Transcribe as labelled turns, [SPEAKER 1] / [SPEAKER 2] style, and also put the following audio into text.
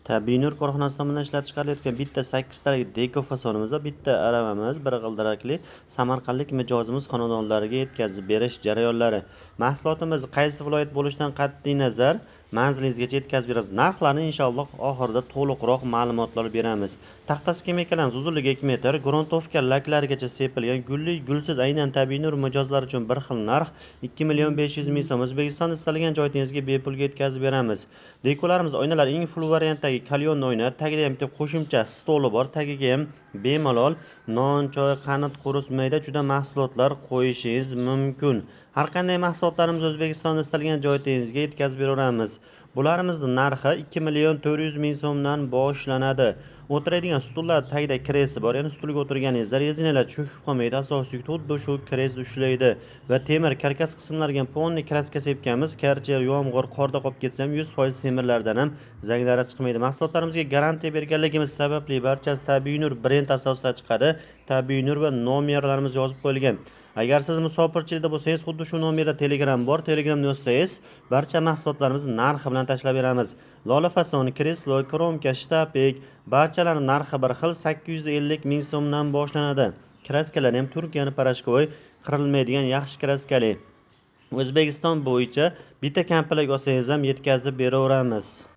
[SPEAKER 1] Tabiiy nur korxonasi tomonidan ishlab chiqarilayotgan bitta 8 talik deko fasonimiz va bitta aravamiz bir g'ildirakli samarqandlik mijozimiz xonadonlariga yetkazib berish jarayonlari. Mahsulotimiz qaysi viloyat bo'lishidan qat'iy nazar manzilingizgacha yetkazib beramiz. Narxlarni inshaalloh oxirida to'liqroq ma'lumotlar beramiz. Taxtasi kemalarimiz uzunligi 2 metr, gruntовка laklarigacha sepilgan gulli gulsiz aynan tabiiy nur mijozlar uchun bir xil narx 2.500.000 so'm. O'zbekistonda istalgan joyingizga bepul yetkazib beramiz. Dekolarimiz oynalar eng full variantdagi kalyon oyna, tagida ham bitta qo'shimcha stoli bor, tagiga ham bemalol non, choy, qanit, qurus, mayda juda mahsulotlar qo'yishingiz mumkin. Har qanday mahsulotlarimiz O'zbekistonda istalgan joyingizga yetkazib beramiz. Bularimizni narxi 2.400.000 so'mdan boshlanadi. O'tiradigan stullar tagida kresi bor, ya'ni stulga o'tirganingizda rezinalar cho'kib qolmaydi, asosiy xuddi shu kres ushlaydi va temir karkas qismlariga ponni kraska sepganmiz. Karcher, yomg'ir, qorda qolib ketsa ham 100% temirlardan ham zanglari chiqmaydi. Mahsulotlarimizga garantiya berganligimiz sababli barchasi tabiiy nur brend asosida chiqadi. Tabiiy nur va nomerlarimiz yozib qo'yilgan. Agar siz musofirchilikda bo'lsangiz, xuddi shu nomerda Telegram bor. Telegramda yozsangiz, barcha mahsulotlarimizni narxi bilan tashlab beramiz. Lola fasoni, kreslo, kromka, shtapik barchalarining narxi bir xil 850.000 so'mdan boshlanadi. Kraskalar ham Turkiyani parashkoy qirilmaydigan yaxshi kraskali. O'zbekiston bo'yicha bitta kampirlik olsangiz ham yetkazib beraveramiz.